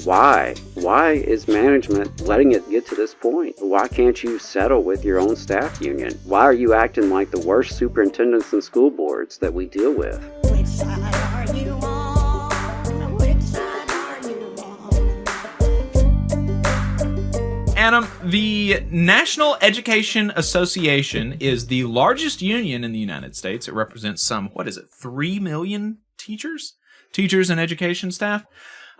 Why? Why is management letting it get to this point? Why can't you settle with your own staff union? Why are you acting like the worst superintendents and school boards that we deal with? Which side are you on? Which side are you on? Adam, the National Education Association is the largest union in the United States. It represents 3 million teachers and education staff.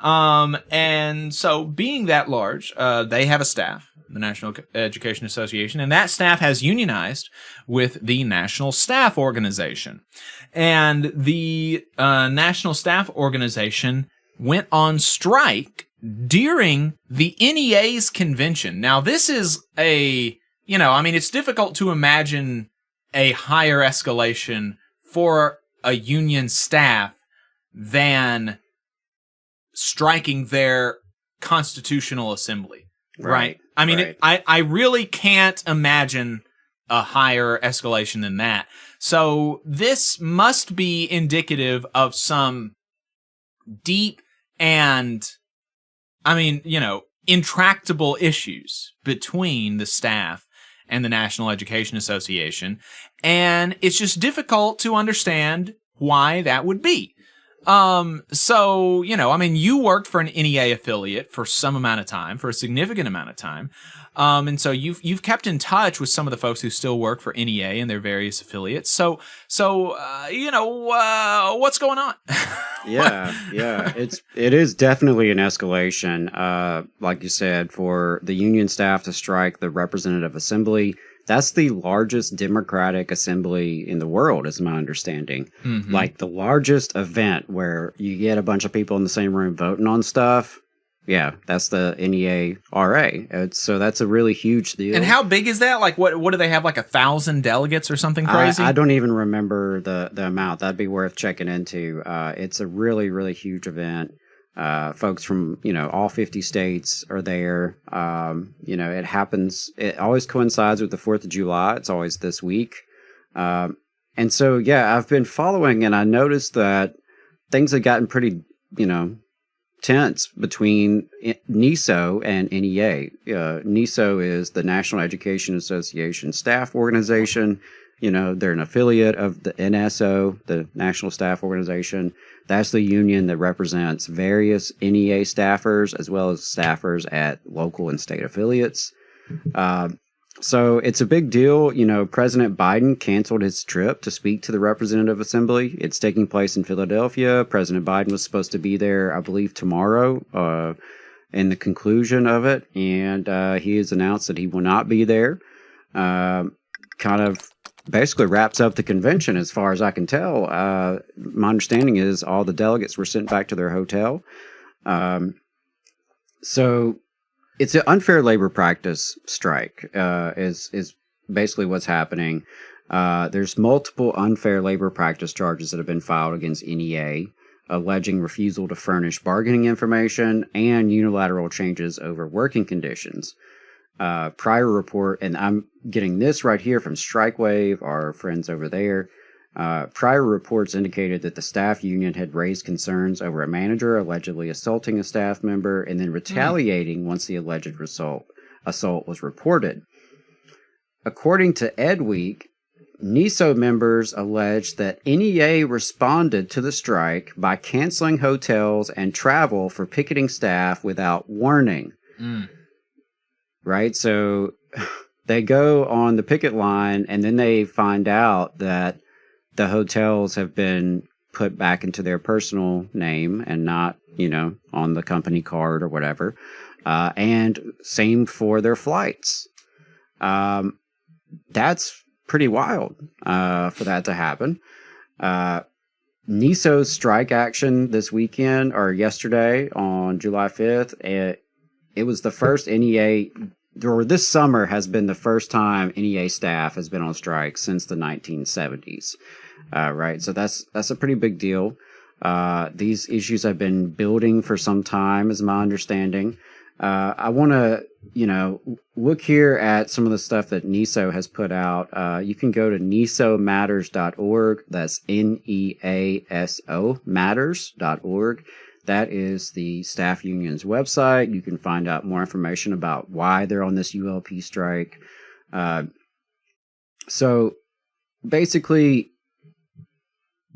And so being that large, they have a staff, the National Education Association, and that staff has unionized with the National Staff Organization. And the National Staff Organization went on strike during the NEA's convention. Now, this is it's difficult to imagine a higher escalation for a union staff than striking their constitutional assembly, right? I mean, right. I really can't imagine a higher escalation than that. So this must be indicative of some deep and, intractable issues between the staff and the National Education Association. And it's just difficult to understand why that would be. You worked for an NEA affiliate for some amount of time, for a significant amount of time. And so you've kept in touch with some of the folks who still work for NEA and their various affiliates. So what's going on? Yeah. It is definitely an escalation. Like you said, for the union staff to strike the representative assembly. That's the largest Democratic assembly in the world, is my understanding. Mm-hmm. Like the largest event where you get a bunch of people in the same room voting on stuff. Yeah, that's the NEA-RA. So that's a really huge deal. And how big is that? Like, what do they have, like 1,000 delegates or something crazy? I don't even remember the amount. That'd be worth checking into. It's a really, really huge event. Folks from, all 50 states are there. It happens. It always coincides with the 4th of July. It's always this week. And so, I've been following, and I noticed that things have gotten pretty, tense between NESO and NEA. NESO is the National Education Association Staff Organization. They're an affiliate of the NSO, the National Staff Organization. That's the union that represents various NEA staffers as well as staffers at local and state affiliates. So it's a big deal. President Biden canceled his trip to speak to the Representative Assembly. It's taking place in Philadelphia. President Biden was supposed to be there, I believe, tomorrow in the conclusion of it. And he has announced that he will not be there. Kind of basically wraps up the convention as far as I can tell. My understanding is all the delegates were sent back to their hotel. So it's an unfair labor practice strike is basically what's happening. There's multiple unfair labor practice charges that have been filed against NEA, alleging refusal to furnish bargaining information and unilateral changes over working conditions. Prior report, and I'm getting this right here from StrikeWave, our friends over there. Prior reports indicated that the staff union had raised concerns over a manager allegedly assaulting a staff member and then retaliating once the alleged assault was reported. According to EdWeek, NESO members alleged that NEA responded to the strike by canceling hotels and travel for picketing staff without warning. Right? So they go on the picket line and then they find out that the hotels have been put back into their personal name and not, on the company card or whatever. And same for their flights. That's pretty wild for that to happen. NESO's strike action this weekend or yesterday on July 5th, it was the first NEA, or this summer has been the first time NEA staff has been on strike since the 1970s. Right. So that's a pretty big deal. These issues have been building for some time, is my understanding. I want to, look here at some of the stuff that NESO has put out. You can go to nesomatters.org. That's NEASO matters.org. That is the staff union's website. You can find out more information about why they're on this ULP strike. So basically,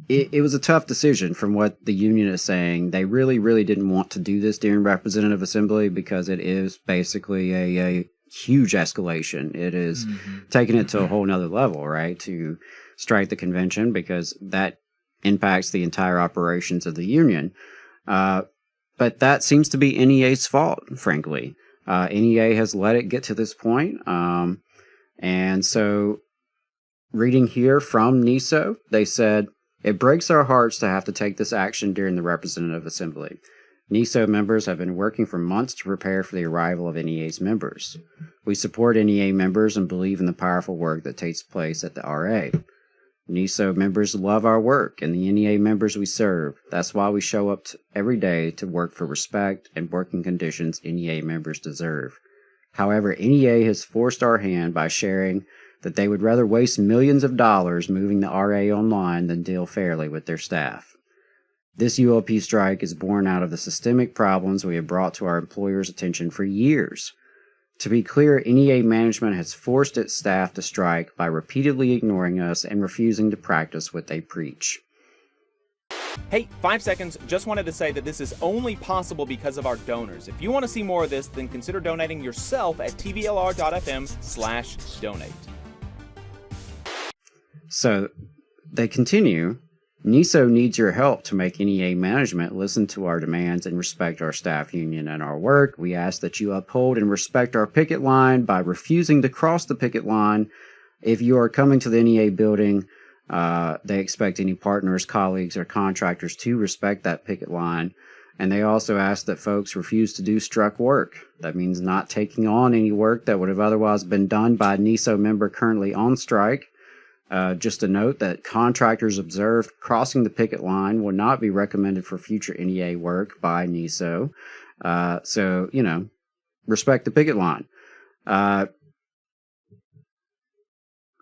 it was a tough decision from what the union is saying. They really, really didn't want to do this during Representative Assembly because it is basically a huge escalation. It is taking it to a whole nother level, right? To strike the convention, because that impacts the entire operations of the union. But that seems to be NEA's fault, frankly. NEA has let it get to this point. And so reading here from NESO, they said, "It breaks our hearts to have to take this action during the Representative Assembly. NESO members have been working for months to prepare for the arrival of NEA's members. We support NEA members and believe in the powerful work that takes place at the RA. NESO members love our work and the NEA members we serve. That's why we show up every day to work for respect and working conditions NEA members deserve. However, NEA has forced our hand by sharing that they would rather waste millions of dollars moving the RA online than deal fairly with their staff. This ULP strike is born out of the systemic problems we have brought to our employers' attention for years. To be clear, NEA management has forced its staff to strike by repeatedly ignoring us and refusing to practice what they preach." Hey, 5 seconds. Just wanted to say that this is only possible because of our donors. If you want to see more of this, then consider donating yourself at tvlr.fm/donate. So they continue, "NESO needs your help to make NEA management listen to our demands and respect our staff union and our work. We ask that you uphold and respect our picket line by refusing to cross the picket line. If you are coming to the NEA building, they expect any partners, colleagues, or contractors to respect that picket line. And they also ask that folks refuse to do struck work. That means not taking on any work that would have otherwise been done by a NESO member currently on strike. Just a note that contractors observed crossing the picket line will not be recommended for future NEA work by NESO. So, respect the picket line.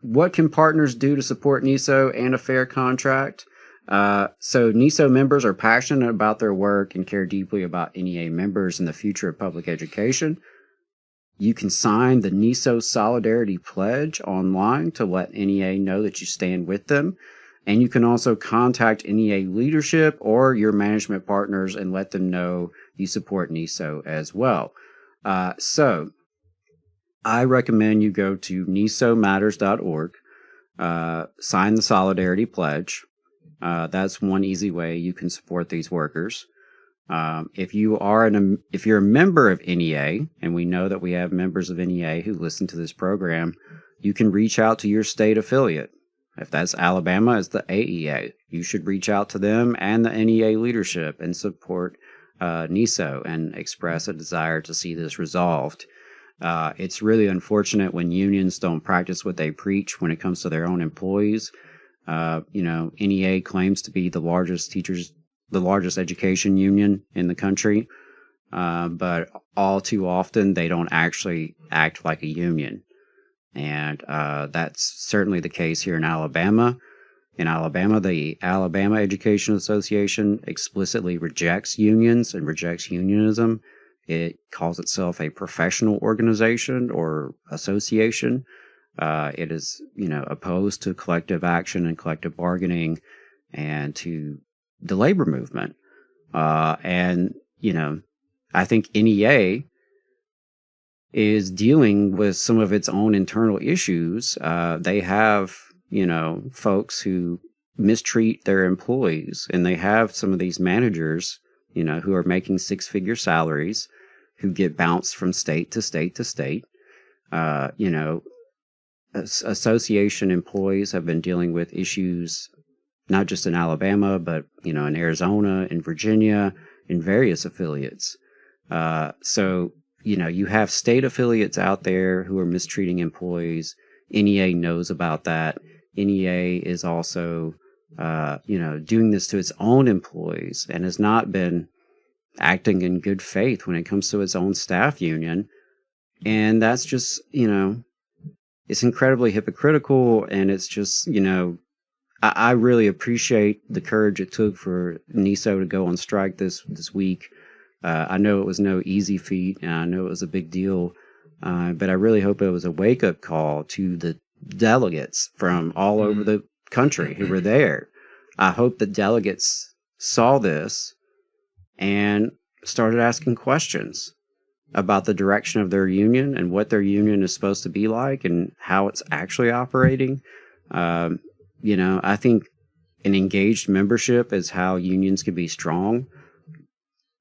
What can partners do to support NESO and a fair contract? So NESO members are passionate about their work and care deeply about NEA members and the future of public education. You can sign the NESO Solidarity Pledge online to let NEA know that you stand with them. And you can also contact NEA leadership or your management partners and let them know you support NESO as well. So I recommend you go to nesomatters.org, sign the Solidarity Pledge. That's one easy way you can support these workers. If you're a member of NEA, and we know that we have members of NEA who listen to this program, you can reach out to your state affiliate. If that's Alabama, it's the AEA. You should reach out to them and the NEA leadership and support NESO and express a desire to see this resolved. It's really unfortunate when unions don't practice what they preach when it comes to their own employees. NEA claims to be the largest education union in the country, but all too often they don't actually act like a union. And that's certainly the case here in Alabama. In Alabama, the Alabama Education Association explicitly rejects unions and rejects unionism. It calls itself a professional organization or association. It is, opposed to collective action and collective bargaining and to the labor movement. I think NEA is dealing with some of its own internal issues. They have, folks who mistreat their employees, and they have some of these managers, who are making six-figure salaries, who get bounced from state to state to state. Association employees have been dealing with issues not just in Alabama, but, in Arizona, in Virginia, in various affiliates. So, you have state affiliates out there who are mistreating employees. NEA knows about that. NEA is also, doing this to its own employees and has not been acting in good faith when it comes to its own staff union. And that's just, it's incredibly hypocritical. And it's just, I really appreciate the courage it took for NESO to go on strike this week. I know it was no easy feat, and I know it was a big deal, but I really hope it was a wake-up call to the delegates from all over the country who were there. I hope the delegates saw this and started asking questions about the direction of their union and what their union is supposed to be like and how it's actually operating. I think an engaged membership is how unions can be strong.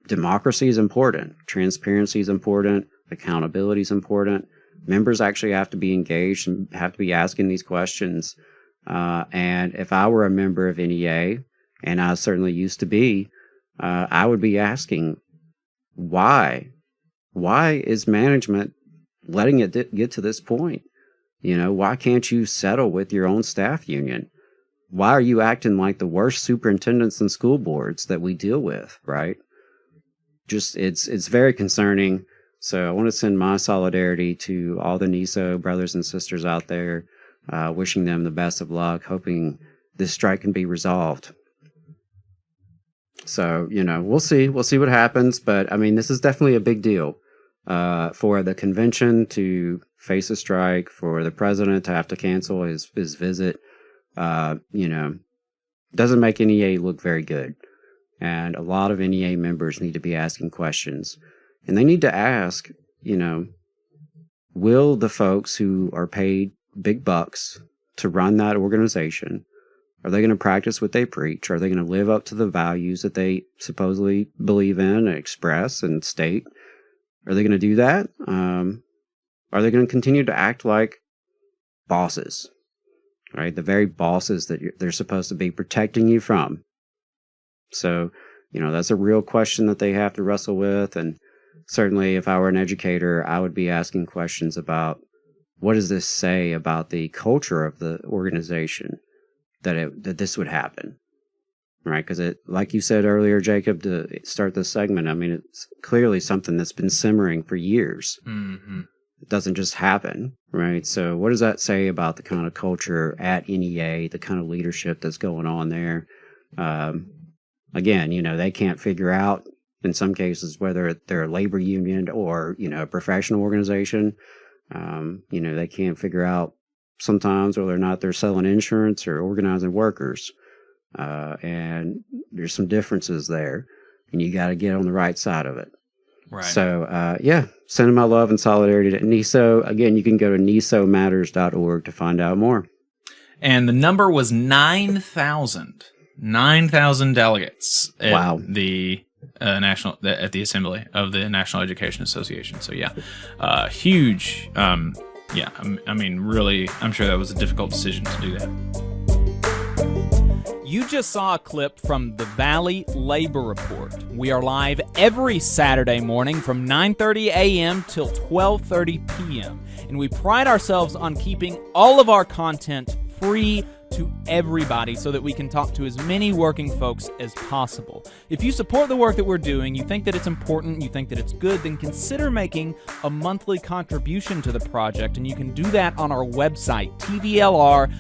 Democracy is important. Transparency is important. Accountability is important. Members actually have to be engaged and have to be asking these questions. And if I were a member of NEA, and I certainly used to be, I would be asking, why? Why is management letting it get to this point? Why can't you settle with your own staff union? Why are you acting like the worst superintendents and school boards that we deal with, right? Just, it's very concerning. So I want to send my solidarity to all the NESO brothers and sisters out there, wishing them the best of luck, hoping this strike can be resolved. So, we'll see what happens. But I mean, this is definitely a big deal for the convention to face a strike, for the president to have to cancel his visit. Doesn't make NEA look very good. And a lot of NEA members need to be asking questions. And they need to ask, will the folks who are paid big bucks to run that organization, are they going to practice what they preach? Are they going to live up to the values that they supposedly believe in and express and state? Are they going to do that? Are they going to continue to act like bosses, right? The very bosses that they're supposed to be protecting you from. So, that's a real question that they have to wrestle with. And certainly if I were an educator, I would be asking questions about, what does this say about the culture of the organization that this would happen, right? Because like you said earlier, Jacob, to start this segment, I mean, it's clearly something that's been simmering for years. Mm-hmm. It doesn't just happen, right? So what does that say about the kind of culture at NEA, the kind of leadership that's going on there? Again, they can't figure out, in some cases, whether they're a labor union or, a professional organization. They can't figure out sometimes whether or not they're selling insurance or organizing workers. And there's some differences there, and you got to get on the right side of it. Right. So, sending my love and solidarity to NESO. Again, you can go to nesomatters.org to find out more. And the number was 9,000. 9,000 delegates at the at the Assembly of the National Education Association. So huge. I mean, really, I'm sure that was a difficult decision to do that. You just saw a clip from the Valley Labor Report. We are live every Saturday morning from 9:30 a.m. till 12:30 p.m. And we pride ourselves on keeping all of our content free to everybody so that we can talk to as many working folks as possible. If you support the work that we're doing, you think that it's important, you think that it's good, then consider making a monthly contribution to the project, and you can do that on our website, tvlr.fm.